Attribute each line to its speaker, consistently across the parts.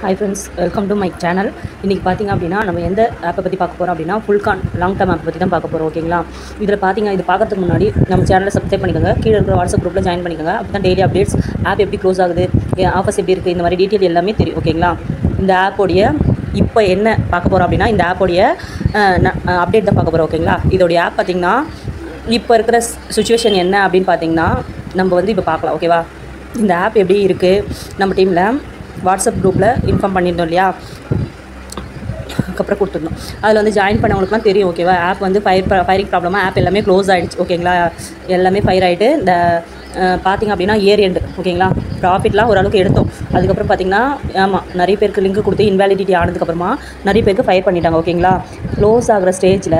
Speaker 1: Hi friends, welcome to my channel. இன்றைக்கி பார்த்திங்க அப்படின்னா நம்ம எந்த ஆப்பை பற்றி பார்க்க போகிறோம் அப்படின்னா ஃபுல்கான் லாங் டேர்ம் ஆப் பற்றி தான் பார்க்க போகிறோம். ஓகேங்களா? இதில் பார்த்திங்க, இது பார்க்கறதுக்கு முன்னாடி நம்ம சேனலை சப்ஸ்கிரைப் பண்ணிக்கோங்க. கீழே இருக்கிற வாட்ஸ்அப் குரூப்பில் ஜாயின் பண்ணிக்கோங்க. அப்போ தான் டெய்லி அப்டேட்ஸ், ஆப் எப்படி க்ளோஸ் ஆகுது, ஆஃபர்ஸ் எப்படி இருக்குது, இந்த மாதிரி டீட்டெயில் எல்லாமே தெரியும். ஓகேங்களா? இந்த ஆப்போடைய இப்போ என்ன பார்க்க போகிறோம் அப்படின்னா இந்த ஆப்போடைய அப்டேட் தான் பார்க்க போகிறோம். ஓகேங்களா? இதோடைய ஆப் பார்த்திங்கன்னா இப்போ இருக்கிற சுச்சுவேஷன் என்ன அப்படின்னு பார்த்திங்கன்னா நம்ம வந்து இப்போ பார்க்கலாம். ஓகேவா? இந்த ஆப் எப்படி இருக்குது, நம்ம டீமில் வாட்ஸ்அப் குரூப்பில் இன்ஃபார்ம் பண்ணியிருந்தோம் இல்லையா, அதுக்கப்புறம் கொடுத்துருந்தோம். அதில் வந்து ஜாயின் பண்ணவங்களுக்குலாம் தெரியும். ஓகேவா? ஆப் வந்து ஃபயரிங் ப்ராப்ளமாக ஆப் எல்லாமே க்ளோஸ் ஆகிடுச்சு. ஓகேங்களா? எல்லாமே ஃபயர் ஆகிட்டு இந்த பார்த்திங்க அப்படின்னா இயர் எண்டு. ஓகேங்களா? ப்ராஃபிட்லாம் ஓரளவுக்கு எடுத்தோம். அதுக்கப்புறம் பார்த்திங்கன்னா ஆமாம், நிறைய பேருக்கு லிங்க் கொடுத்து இன்வேலிடிட்டி ஆனதுக்கப்புறமா நிறைய பேருக்கு ஃபயர் பண்ணிட்டாங்க. ஓகேங்களா? க்ளோஸ் ஆகிற ஸ்டேஜில்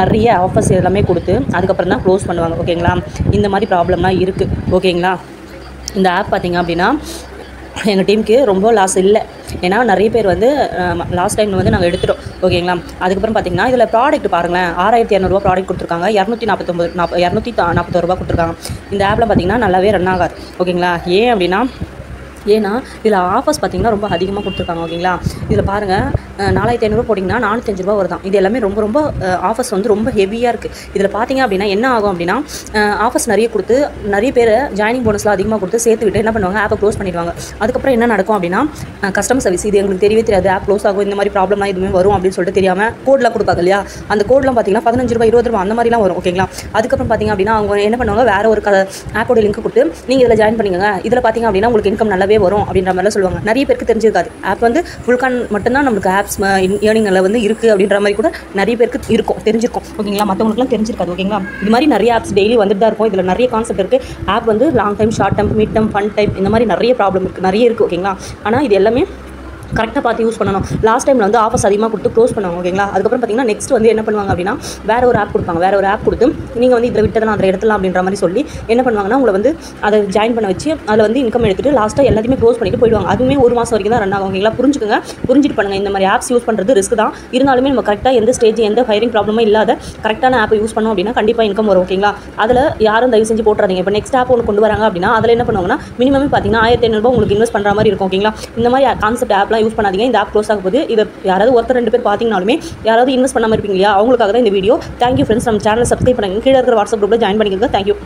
Speaker 1: நிறைய ஆஃபர்ஸ் எல்லாமே கொடுத்து அதுக்கப்புறம் தான் க்ளோஸ் பண்ணுவாங்க. ஓகேங்களா? இந்த மாதிரி ப்ராப்ளம்லாம் இருக்குது. ஓகேங்களா? இந்த ஆப் பார்த்திங்க அப்படின்னா எங்கள் டீமுக்கு ரொம்ப லாஸ் இல்லை. ஏன்னா நிறைய பேர் வந்து லாஸ்ட் டைம் வந்து நாங்கள் எடுத்துட்டோம். ஓகேங்களா? அதுக்கப்புறம் பார்த்திங்கன்னா இதில் ப்ராடக்ட் பாருங்களேன், 6200 ப்ராடக்ட் கொடுத்துருக்காங்க. 241 ரூபா கொடுத்துருக்காங்க. இந்த ஆப்பில் பார்த்திங்கன்னா நல்லாவே ரன் ஆகாது. ஓகேங்களா? ஏன் அப்படின்னா ஏன்னா இதில் ஆஃபர்ஸ் பார்த்திங்கன்னா ரொம்ப அதிகமாக கொடுத்துருக்காங்க. ஓகேங்களா? இதில் பாருங்கள், 4500 போட்டிங்கன்னா 405 ரூபா வருதான். இது எல்லாமே ரொம்ப ஆஃபர்ஸ் வந்து ரொம்ப ஹெவியாக இருக்குது. இதில் பார்த்திங்க அப்படின்னா என்ன ஆகும் அப்படின்னா ஆஃபர்ஸ் நிறைய கொடுத்து நிறைய பேர் ஜாயினிங் போனஸ்லாம் அதிகமாக கொடுத்து சேர்த்து விட்டு என்ன பண்ணுவாங்க, ஆப்பை க்ளோஸ் பண்ணிடுவாங்க. அதுக்கப்புறம் என்ன நடக்கும் அப்படின்னா கஸ்டமர் சர்வீஸ் இது எங்களுக்கு தெரியவே தெரியாது, ஆப் க்ளோஸ் ஆகும், இந்த மாதிரி ப்ராப்ளம்லாம் எதுவுமே வரும் அப்படின்னு சொல்லிட்டு தெரியாமல் கோட்லாம் கொடுப்பாங்க இல்லையா, அந்த கோட்லாம் பார்த்திங்கன்னா 15 ரூபா 20 ரூபா அந்த மாதிரிலாம் வரும். ஓகேங்களா? அதுக்கப்புறம் பார்த்திங்க அப்படின்னா அவங்க என்ன பண்ணுவாங்க, வேறு ஒரு ஆப்போட லிங்க் கொடுத்து நீங்கள் இதில் ஜாயின் பண்ணிக்கோங்க, இதில் பார்த்திங்க அப்படின்னா உங்களுக்கு இன்கம் நல்லாவே வரும் அப்படின்ற மாதிரிலாம் சொல்லுவாங்க. நிறைய பேருக்கு தெரிஞ்சிருக்காது. ஆப் வந்து ஃபுல்கான் மட்டும்தான் நம்மளுக்கு ஆப்ஸ் ஏர்னிங்கில் வந்து இருக்குது அப்படின்ற மாதிரி கூட நிறைய பேருக்கு தெரிஞ்சிருக்கும். ஓகேங்களா? மற்றவங்களுக்குலாம் தெரிஞ்சிருக்காது. ஓகேங்களா? இது மாதிரி நிறைய ஆப்ஸ் டெய்லி வந்துட்டு தான் இருக்கும். இதில் நிறைய கான்செப்ட் இருக்குது. ஆப் வந்து long time, short time, mid time, fun time, இந்த மாதிரி நிறைய ப்ராப்ளம் இருக்குது, நிறைய இருக்குது. ஓகேங்களா? ஆனால் இது எல்லாமே கரெக்டாக பார்த்து யூஸ் பண்ணணும். லாஸ்ட் டைமில் வந்து ஆஃபர்ஸ் அதிகமாக கொடுத்து க்ளோஸ் பண்ணுவாங்க. ஓகேங்களா? அதுக்கப்புறம் பார்த்திங்கன்னா நெக்ஸ்ட் வந்து என்ன பண்ணுவாங்க அப்படின்னா வேறு ஒரு ஆப் கொடுப்பாங்க. வேறு ஒரு ஆப் கொடுத்து நீங்கள் வந்து இதில் விட்டதெல்லாம் அதில் எடுத்துலாம் அப்படின்ற மாதிரி சொல்லி என்ன பண்ணுவாங்கன்னா உங்களை வந்து அதை ஜாயின் பண்ண வச்சு அதில் வந்து இன்கம் எடுத்துகிட்டு லாஸ்ட்டாக எல்லாத்தையுமே க்ளோஸ் பண்ணிட்டு போயிடுவாங்க. அதுவுமே 1 மாதம் வரைக்கும் தான் ரன் ஆகும். ஓகேங்களா? புரிஞ்சுட்டு பண்ணுங்கள். இந்த மாதிரி ஆப்ஸ் யூஸ் பண்ணுறது ரிஸ்க் தான். இருந்தாலுமே நம்ம கரெக்டாக எந்த ஸ்டேஜ் எந்த ஃபயரிங் ப்ராப்ளமும் இல்லாத கரெக்டான ஆப்பை யூஸ் பண்ணோம் அப்படின்னா கண்டிப்பாக இன்கம் வரும். ஓகேங்களா? அதில் யாரும் தயவு செஞ்சு போட்டுறாதீங்க. இப்போ நெக்ஸ்ட் ஆப் ஒன்று கொண்டு வராங்க அப்படின்னா அதில் என்ன பண்ணுவாங்கன்னா மினிமம் பார்த்திங்கன்னா 1500 ரூபா உங்களுக்கு இன்வெஸ்ட் பண்ணுற மாதிரி இருக்கும். ஓகேங்களா? இந்த மாதிரி கான்செப்ட் ஆப்லாம் யூஸ் பண்ணாதீங்க. இந்த ஆப் க்ளோஸ் ஆக போது இதை யாராவது ஒருத்தர் 2 பேர் பார்த்தீங்கனாலுமே யாராவது இன்வெஸ்ட் பண்ணாமல் இருப்பீங்க இல்லையா, அவங்களுக்காக தான் இந்த வீடியோ. Thank you friends. நம்ம சேனலை சப்ஸ்கிரைப் பண்ணுங்க. கீழே இருக்கிற வாட்ஸ்அப் குரூப்பில் ஜாயின் பண்ணிக்கோங்க. தேங்க்யூ.